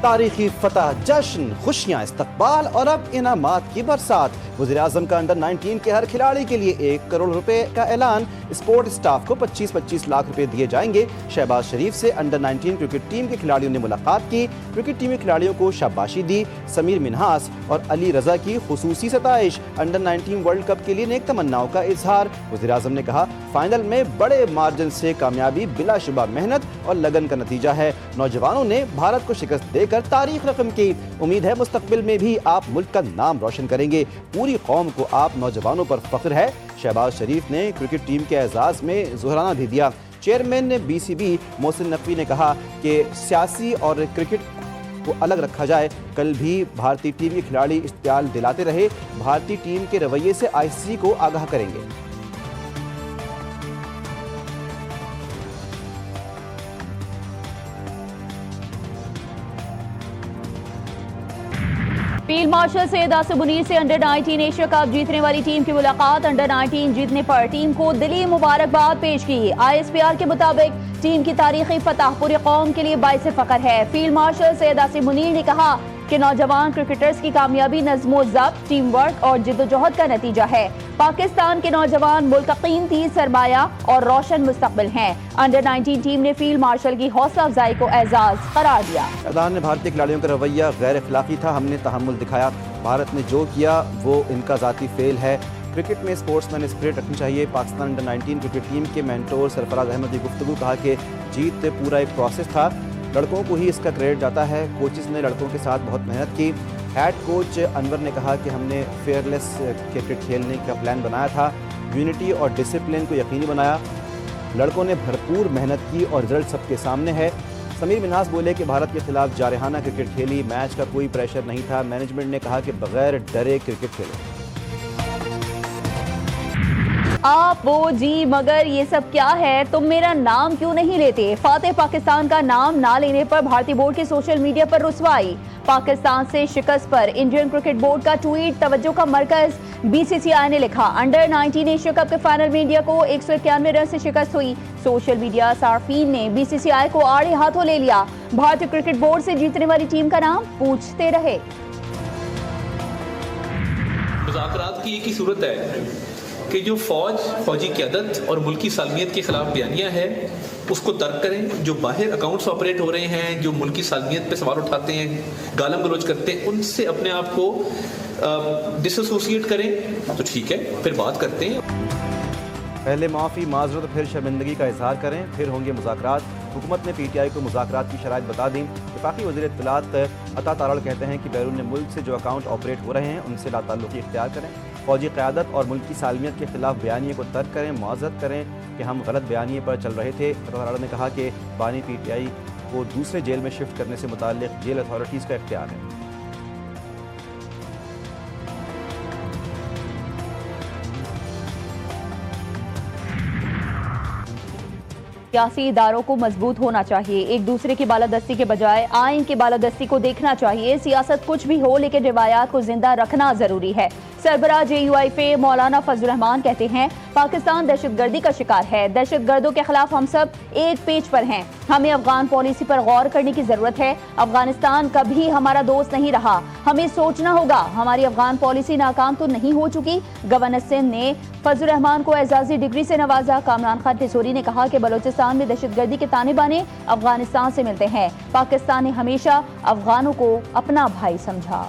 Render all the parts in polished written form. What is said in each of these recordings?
तारीखी फतह, जश्न, खुशियां, इस्तकबाल और अब इनामात की बरसात। वज़ीर-ए-आज़म का अंडर 19 के हर खिलाड़ी के लिए 1 करोड़ रुपए का ऐलान। स्पोर्ट स्टाफ को 25-25 लाख रुपए दिए जाएंगे। शहबाज शरीफ से अंडर 19 क्रिकेट टीम के खिलाड़ियों ने मुलाकात की। क्रिकेट टीम के खिलाड़ियों को शाबाशी दी। समीर मिन्हास और अली रजा की खुसूसी सताइश। अंडर 19 वर्ल्ड कप के लिए नेक तमन्नाओं का इजहार। वज़ीर-ए-आज़म ने कहा, फाइनल में बड़े मार्जिन से कामयाबी बिलाशुबा मेहनत और लगन का नतीजा है। नौजवानों ने भारत को शिकस्त देकर तारीख रकम की। उम्मीद है मुस्तकबिल में भी आप मुल्क का नाम रोशन करेंगे। पूरी कौम को आप नौजवानों पर फख्र है। शहबाज शरीफ ने क्रिकेट टीम के एजाज में ज़ोहराना भी दिया। चेयरमैन BCB मोहसिन नकवी ने कहा कि सियासी और क्रिकेट को अलग रखा जाए। कल भी भारतीय टीम के खिलाड़ी इश्तियाल दिलाते रहे। भारतीय टीम के रवैये से ICC को आगाह करेंगे। फील्ड मार्शल सैयद आसिम मुनीर से अंडर 19 एशिया कप जीतने वाली टीम की मुलाकात। अंडर 19 जीतने पर टीम को दिली मुबारकबाद पेश की। ISPR के मुताबिक टीम की तारीखी फतह पूरी कौम के लिए बाइस फख्र है। फील्ड मार्शल सैयद आसिम मुनीर ने कहा कि नौजवान क्रिकेटर्स की कामयाबी नज़्मो ज़ब्त, टीम वर्क और जिद्दोजहद का नतीजा है। पाकिस्तान के नौजवान मुल्क का कीमती सरमाया और रोशन मुस्तकबिल हैं। अंडर 19 टीम ने फील्ड मार्शल की हौसला अफजाई को एजाज करार दिया। प्रधान ने भारतीय खिलाड़ियों का रवैया गैर अखलाकी था, हमने तहम्मुल दिखाया। भारत ने जो किया वो इनका ज़ाती फेल है। क्रिकेट में स्पोर्ट्समैन स्पिरिट रखनी चाहिए। पाकिस्तान अंडर 19 क्रिकेट टीम के मेंटोर सरफराज अहमद की गुफ्तगू, कहा कि जीत पूरा एक प्रोसेस था, लड़कों को ही इसका क्रेडिट जाता है। कोचेस ने लड़कों के साथ बहुत मेहनत की। हेड कोच अनवर ने कहा कि हमने फेयरलेस क्रिकेट खेलने का प्लान बनाया था, यूनिटी और डिसिप्लिन को यकीनी बनाया। लड़कों ने भरपूर मेहनत की और रिजल्ट सबके सामने है। समीर मिन्हास बोले कि भारत के खिलाफ जारहाना क्रिकेट खेली, मैच का कोई प्रेशर नहीं था। मैनेजमेंट ने कहा कि बगैर डरे क्रिकेट खेलो। आप वो जी मगर ये सब क्या है, तुम मेरा नाम क्यों नहीं लेते? फातेह पाकिस्तान का नाम ना लेने पर भारतीय बोर्ड के सोशल मीडिया पर रुसवाई। पाकिस्तान से शिकस्त पर इंडियन क्रिकेट बोर्ड का ट्वीट तवज्जो का मरकज। BCCI ने लिखा, अंडर 19 एशिया कप के फाइनल में इंडिया को 191 रन से शिकस्त हुई। सोशल मीडिया सार्फिन ने BCCI को आड़े हाथों ले लिया। भारतीय क्रिकेट बोर्ड से जीतने वाली टीम का नाम पूछते रहे। मुज़ाकरात की एक ही सूरत है कि जो फौजी क़यादत और मुल्की सालमियत के खिलाफ बयानियाँ है उसको तर्क करें। जो बाहर अकाउंट्स ऑपरेट हो रहे हैं, जो मुल्की सालमियत पे सवाल उठाते हैं, गालम गलोच करते हैं, उनसे अपने आप को डिसएसोसिएट करें तो ठीक है, फिर बात करते हैं। पहले माफ़ी माजरत फिर शर्मिंदगी का इजहार करें, फिर होंगे मुज़ाकरात। हुकूमत ने PTI को मुज़ाकरात की शराइत बता दी। वफाकी वज़ीर इत्तलात अता तारड़ कहते हैं कि बैरून मुल्क से जो अकाउंट ऑपरेट हो रहे हैं उनसे लाताल्लुक़ी इख्तियार करें। फौजी क़यादत और मुल्की सालमियत के खिलाफ बयानिए को तर्क करें, मुआज़रत करें कि हम गलत बयानिए पर चल रहे थे। अता तारड़ ने कहा कि बानी PTI को दूसरे जेल में शिफ्ट करने से मुताल्लिक़ जेल अथॉरिटीज़ का इख्तियार है। सियासी इदारों को मजबूत होना चाहिए, एक दूसरे की बालादस्ती के बजाय आइन की बालादस्ती को देखना चाहिए। सियासत कुछ भी हो लेकिन रिवायात को जिंदा रखना जरूरी है। सरबराह JUIF मौलाना फजल रहमान कहते हैं, पाकिस्तान दहशतगर्दी का शिकार है। दहशतगर्दों के खिलाफ हम सब एक पेज पर हैं। हमें अफगान पॉलिसी पर गौर करने की जरूरत है। अफगानिस्तान कभी हमारा दोस्त नहीं रहा, हमें सोचना होगा हमारी अफगान पॉलिसी नाकाम तो नहीं हो चुकी। गवर्नर सिंध ने फजल रहमान को एजाजी डिग्री से नवाजा। कामरान खान टिसोरी ने कहा कि बलोचिस्तान में दहशतगर्दी के ताने बाने अफगानिस्तान से मिलते हैं। पाकिस्तान ने हमेशा अफगानों को अपना भाई समझा।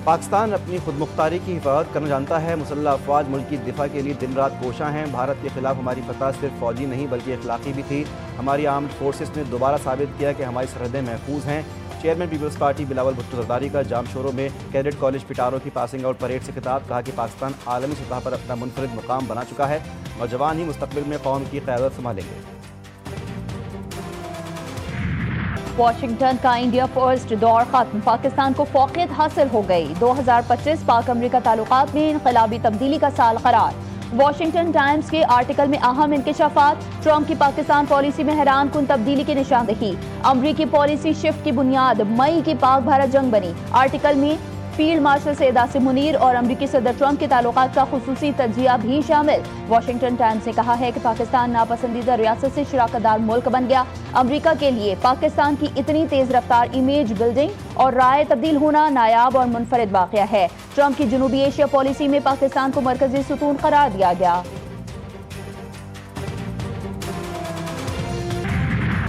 पाकिस्तान अपनी खुद मुख्तारी की हिफाजत करना जानता है। मुसल्लह अफवाज मुल्क की दिफा के लिए दिन रात कोशां हैं। भारत के खिलाफ हमारी फतह सिर्फ फौजी नहीं बल्कि अखलाकी भी थी। हमारी आर्म्ड फोर्सेस ने दोबारा साबित किया कि हमारी सरहदें महफूज हैं। चेयरमैन पीपल्स पार्टी बिलावल भुट्टो जरदारी का जामशोरों में कैडेट कॉलेज पिटारो की पासिंग आउट परेड से खिताब, कहा कि पाकिस्तान आलमी सतह पर अपना मुनफरिद मुकाम बना चुका है। नौजवान ही मुस्तकबिल में कौम की क़यादत संभालेंगे। वाशिंगटन का इंडिया फर्स्ट दौर खत्म, पाकिस्तान को फौकियत हासिल हो गई। 2025 पाक अमरीका ताल्लुकात में इनकलाबी तब्दीली का साल करार। वॉशिंगटन टाइम्स के आर्टिकल में अहम इंकशाफात, ट्रंप की पाकिस्तान पॉलिसी में हैरान कुन तब्दीली की निशानदेही, अमरीकी पॉलिसी शिफ्ट की बुनियाद मई की पाक भारत जंग बनी। आर्टिकल में फील्ड मार्शल सैयद आसिम मुनीर और अमरीकी सदर ट्रंप के ताल्लुकात का खुसूसी तजिया भी शामिल। वॉशिंगटन टाइम्स ने कहा है कि पाकिस्तान नापसंदीदा रियासत से शराकतदार मुल्क बन गया। अमरीका के लिए पाकिस्तान की इतनी तेज रफ्तार इमेज बिल्डिंग और राय तब्दील होना नायाब और मुनफरिद वाक़या है। ट्रंप की जनूबी एशिया पॉलिसी में पाकिस्तान को मरकजी सुतून करार दिया गया।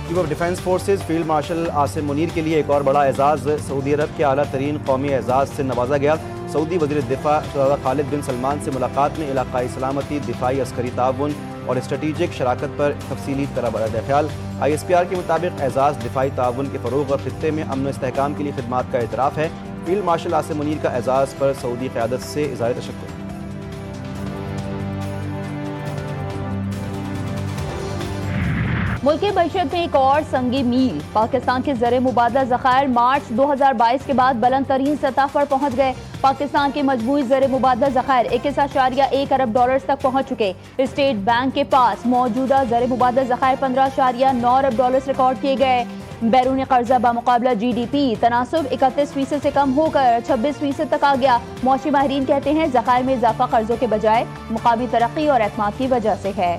Chief of defence forces field marshal Asim Munir के लिए एक और बड़ा एजाज़ सऊदी अरब के आला तरीन कौमी एजाज़ से नवाजा गया। सऊदी वज़ीर दिफा खालिद बिन सलमान से मुलाकात में इलाकाई सलामती, दिफाई अस्करी ताउन और स्ट्रेटीजिक शराकत पर तफसीली तरह बरद ख्याल। ISPR के मुताबिक एजाज़ दिफाई ताउन के फ़रोग़ और खित्ते में अमन इस्तेहकाम के लिए खिदमात का एतराफ़ है। फील्ड मार्शल आसिम मुनीर का एजाज़ पर सऊदी क़यादत से इज़हार तशक्कुर। मुल्की मईशत में एक और संगी मील। पाकिस्तान के ज़र मुबादला ज़खायर मार्च 2022 के बाद बुलंद तरीन सतह पर पहुंच गए। पाकिस्तान के मजमूई ज़र मुबादला ज़खायर 21.1 अरब डॉलर तक पहुंच चुके। स्टेट बैंक के पास मौजूदा ज़र मुबादला ज़खायर 15.9 अरब डॉलर रिकॉर्ड किए गए। बैरून कर्जा बामुकाबला GDP तनासुब 31% से कम होकर 26% तक आ गया। मौशी माहिरीन कहते हैं ज़खायर में इजाफा कर्जों के बजाय मुकामी तरक्की और एतमाद की वजह से है।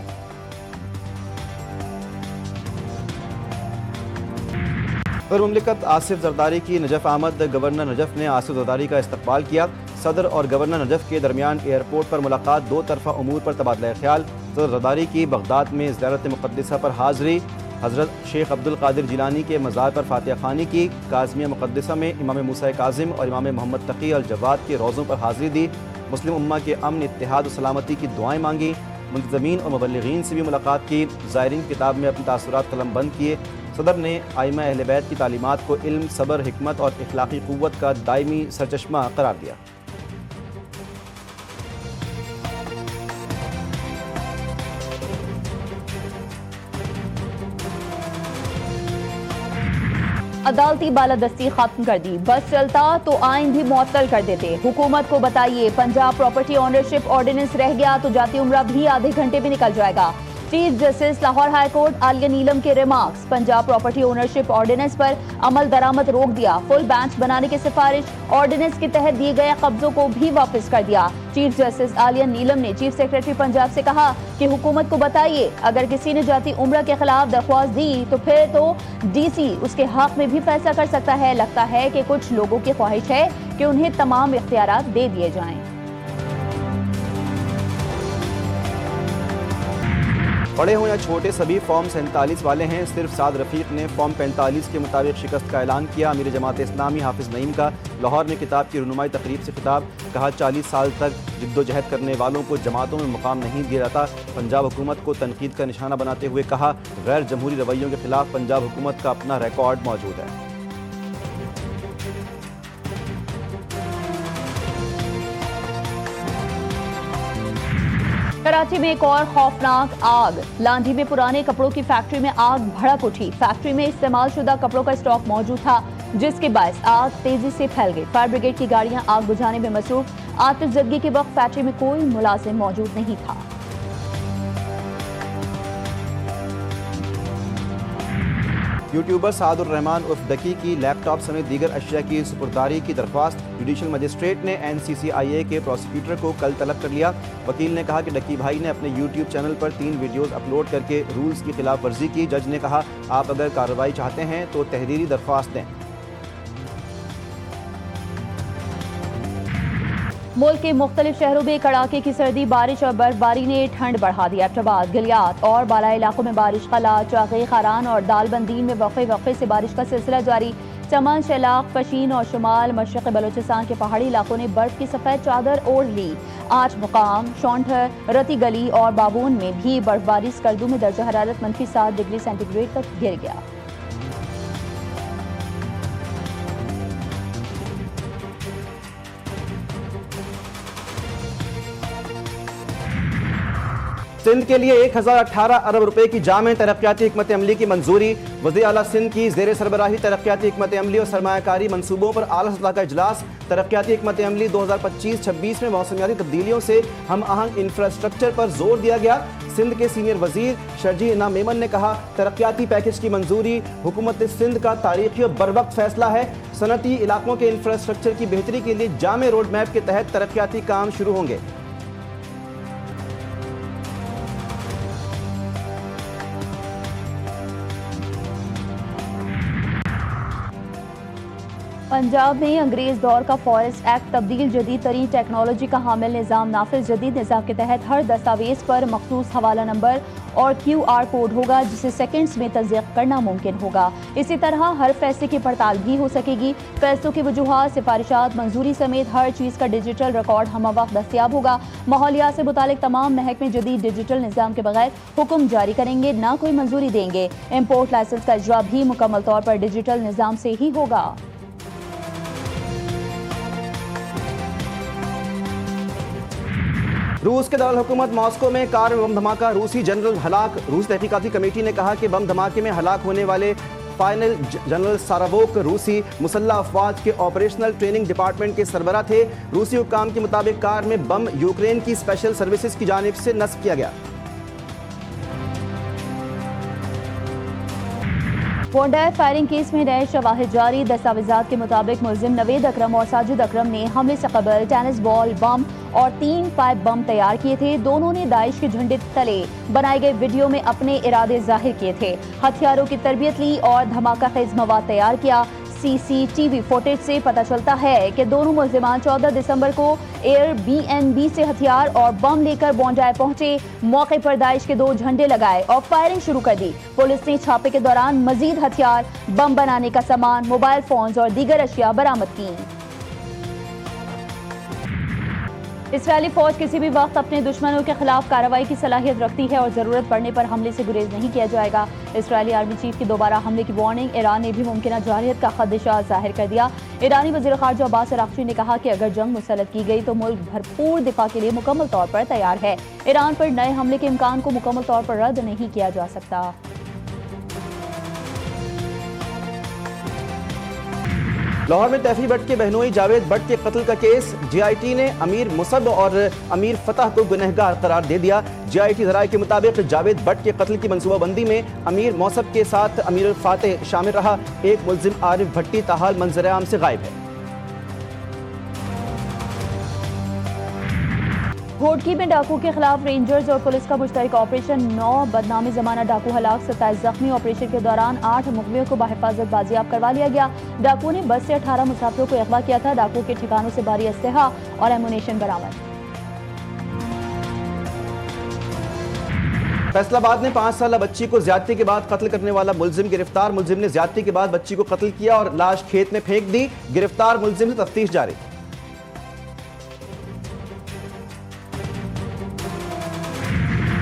सदर मुमलिकत आसिफ जरदारी की नजफ आमद। गवर्नर नजफ ने आसिफ जरदारी का इस्तकबाल किया। सदर और गवर्नर नजफ के दरमियान एयरपोर्ट पर मुलाकात, दो तरफा उमूर पर तबादला ख्याल। सदर जरदारी की बगदाद में ज़ियारत मुक़द्दसा पर हाज़री। हज़रत शेख अब्दुल कादिर जिलानी के मज़ार पर फातिहा ख़ानी की। काज़मिया मुक़द्दसा में इमाम मूसा काज़िम और इमाम मोहम्मद तकी अल जवाद के रोज़ों पर हाज़री दी। मुस्लिम उम्मा के अमन, इत्तेहाद और सलामती की दुआएँ मांगी। मुंतज़मीन और मुबल्लिगीन से भी मुलाकात की। ज़ायरीन किताब में अपने तासुरात कलम बंद किए। सदर ने आइमा अहले बैत की तालीमात को इल्म, सब्र, हिकमत और इखलाकी क़ुव्वत का दायमी सरचश्मा करार दिया। अदालती बालादस्ती खत्म कर दी। बस चलता तो आइन भी मुअत्तल कर देते। हुकूमत को बताइए पंजाब प्रॉपर्टी ओनरशिप ऑर्डिनेंस रह गया तो जाती उम्रा भी आधे घंटे में निकल जाएगा। Chief justice Lahore high court Aliya Neelam के remarks. Punjab property ownership ordinance पर अमल दरामद रोक दिया। फुल बेंच बनाने की सिफारिश। ऑर्डिनेंस के तहत दिए गए कब्जों को भी वापस कर दिया। चीफ जस्टिस आलिया नीलम ने चीफ सेक्रेटरी पंजाब से कहा कि हुकूमत को बताइए अगर किसी ने जाती उम्रा के खिलाफ दरख्वास्त दी तो फिर तो DC उसके हक में भी फैसला कर सकता है। लगता है कि कुछ लोगों की ख्वाहिश है कि उन्हें तमाम इख्तियारात दे दिए जाएं। बड़े हों या छोटे सभी फॉर्म 47 वाले हैं। सिर्फ साद रफ़ीक ने फॉर्म 45 के मुताबिक शिकस्त का ऐलान किया। अमीर जमात इस्लामी हाफिज़ नईम का लाहौर में किताब की रुनुमाई तकरीब से खिताब। कहा 40 साल तक जिद्दोजहद करने वालों को जमातों में मुकाम नहीं दिया जाता। पंजाब हुकूमत को तनकीद का निशाना बनाते हुए कहा गैर जमहूरी रवैयों के खिलाफ पंजाब हुकूमत का अपना रिकॉर्ड मौजूद है। कराची में एक और खौफनाक आग। लांधी में पुराने कपड़ों की फैक्ट्री में आग भड़क उठी। फैक्ट्री में इस्तेमाल शुदा कपड़ों का स्टॉक मौजूद था जिसके बायस आग तेजी से फैल गई। फायर ब्रिगेड की गाड़ियां आग बुझाने में मसरूफ। आतिशज़दगी के वक्त फैक्ट्री में कोई मुलाजिम मौजूद नहीं था। यूट्यूबर सादुर रहमान उर्फ डकी की लैपटॉप समेत दीगर अशिया की सुपुर्दारी की दरख्वास्त। जुडिशल मजिस्ट्रेट ने NCCIA के प्रोसिक्यूटर को कल तलब कर लिया। वकील ने कहा कि डकी भाई ने अपने YouTube चैनल पर 3 वीडियोस अपलोड करके रूल्स की खिलाफ वर्जी की। जज ने कहा आप अगर कार्रवाई चाहते हैं तो तहरीरी दरख्वास्त दें। मुल्क के मुख्तलिफ शहरों में कड़ाके की सर्दी, बारिश और बर्फबारी ने ठंड बढ़ा दी। एबटाबाद, गलियात और बालाई इलाकों में बारिश। कला, चाक़ी, खारान और दालबंदीन में वक़े से बारिश का सिलसिला जारी। चमन, शलाख, फशीन और शुमाल मशरक़ बलोचिस्तान के पहाड़ी इलाकों ने बर्फ की सफ़ेद चादर ओढ़ ली। 8 मुकाम शौंठर, रती गली और बाबून में भी बर्फबारी। स्कर्दू में दर्जा हरारत -7 डिग्री सेंटीग्रेड तक गिर गया। सिंध के लिए 1018 अरब रुपए की जामे तरक्याती हिकमत अमली की मंजूरी। वज़ीर आला सिंध की ज़ेर सरबराही तरक्याती हिकमत अमली और सरमायाकारी मनसूबों पर आला सतह का इजलास। तरक्याती हिकमत अमली 2025-26 में मौसमियाती तब्दीलियों से हम आहंग इंफ्रास्ट्रक्चर पर जोर दिया गया। सिंध के सीनियर वजीर शर्जी इनाम मेमन ने कहा, तरक्याती पैकेज की मंजूरी हुकूमत सिंध का तारीखी और बरवक्त फैसला है। सनती इलाकों के इंफ्रास्ट्रक्चर की बेहतरी के लिए जामे रोड मैप के तहत तरक्याती काम शुरू होंगे। पंजाब में अंग्रेज दौर का फॉरेस्ट एक्ट तब्दील जदीद तरीन टेक्नोलॉजी का हामिल निज़ाम नाफिज। जदीद निज़ाम के तहत हर दस्तावेज पर मखसूस हवाला नंबर और QR कोड होगा, जिसे सेकंड्स में तस्दीक करना मुमकिन होगा। इसी तरह हर फैसले की पड़ताल भी हो सकेगी। फैसलों की वजूहात, सिफारिशात, मंजूरी समेत हर चीज़ का डिजिटल रिकॉर्ड हम वक्त दस्तियाब होगा। माहौलियात से मुतालिक तमाम महकमे जदीद डिजिटल निज़ाम के बगैर हुक्म जारी करेंगे, ना कोई मंजूरी देंगे। इम्पोर्ट लाइसेंस का इजरा भी मुकम्मल तौर पर डिजिटल निज़ाम से ही होगा। रूस के दारुल हुकूमत मॉस्को में कार में बम धमाका, रूसी जनरल हलाक। रूस तहकीकाती कमेटी ने कहा कि बम धमाके में हलाक होने वाले फाइनल जनरल सारावोक रूसी मुसल्लह अफवाज के ऑपरेशनल ट्रेनिंग डिपार्टमेंट के सरबरा थे। रूसी हुक्काम के मुताबिक कार में बम यूक्रेन की स्पेशल सर्विसेज की जानिब से नस्ब किया गया। वोंडाय फायरिंग केस में नए शवाहिद जारी। दस्तावेजात के मुताबिक मुलजिम नवेद अकरम और साजिद अकरम ने हमले से कबल टेनिस बॉल बम और 3 पाइप बम तैयार किए थे। दोनों ने दाइश के झंडे तले बनाए गए वीडियो में अपने इरादे जाहिर किए थे। हथियारों की तरबियत ली और धमाका खेज मवाद तैयार किया। CCTV फुटेज से पता चलता है कि दोनों मुलजिमान 14 दिसंबर को Airbnb से हथियार और बम लेकर बोंडाय पहुंचे। मौके पर दाइश के 2 झंडे लगाए और फायरिंग शुरू कर दी। पुलिस ने छापे के दौरान मजीद हथियार, बम बनाने का सामान, मोबाइल फोन्स और दीगर अशिया बरामद की। इसराइली फौज किसी भी वक्त अपने दुश्मनों के खिलाफ कार्रवाई की सलाहियत रखती है और जरूरत पड़ने पर हमले से गुरेज नहीं किया जाएगा। इसराइली आर्मी चीफ की दोबारा हमले की वार्निंग। ईरान ने भी मुमकिन जारहियत का खदशा जाहिर कर दिया। ईरानी वज़ीर ख़ारिजा अब्बास अराग़ची ने कहा कि अगर जंग मुसल्लत की गई तो मुल्क भरपूर दिफा के लिए मुकम्मल तौर पर तैयार है। ईरान पर नए हमले के इम्कान को मुकम्मल तौर पर रद्द नहीं किया जा सकता। लाहौर में तैफी भट्ट के बहनोई जावेद भट्ट के कत्ल का केस। GIT ने अमीर मुसब और अमीर फतह को गुनहगार करार दे दिया। GIT ज़राए के मुताबिक जावेद भट्ट के कत्ल की मनसूबाबंदी में अमीर मौसब के साथ अमीर फातेह शामिल रहा। एक मुलजिम आरिफ भट्टी ताहाल मंजर आम से गायब है। घोटकी में डाकू के खिलाफ रेंजर्स और पुलिस का मुश्तरक ऑपरेशन। 9 बदनामी जमाना डाकू हलाक, 27 जख्मी। ऑपरेशन के दौरान 8 मुखबिरों को बाहिफाजत बाजियाब करवा लिया गया। डाकू ने बस से 18 मुसाफिरों को अगवा किया था। डाकू के ठिकानों से भारी असलहा और एमुनेशन बरामद। फैसलाबाद में 5 साला बच्ची को ज्यादती के बाद कत्ल करने वाला मुलजिम गिरफ्तार। मुलजिम ने ज्यादती के बाद बच्ची को कत्ल किया और लाश खेत में फेंक दी। गिरफ्तार मुलजिम से तफ्तीश जारी।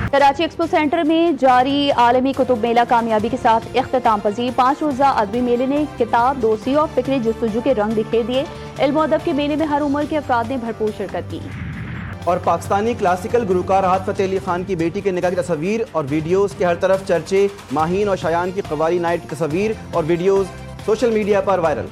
कराची एक्सपो सेंटर में जारी आलमी कुतुब मेला कामयाबी के साथ इख्तिताम पजीर। 5 रोज़ा अदबी मेले ने किताब दोस्ती और फिक्र जस्तजू के रंग बिखेर दिए। इल्म और अदब के मेले में हर उम्र के अफराद ने भरपूर शिरकत की। और पाकिस्तानी क्लासिकल गुलकार राहत फ़तेह अली खान की बेटी के निकाह की तस्वीर और वीडियोस के हर तरफ चर्चे। माहीन और शायान की कवाली नाइट की तस्वीर और वीडियोस सोशल मीडिया पर वायरल।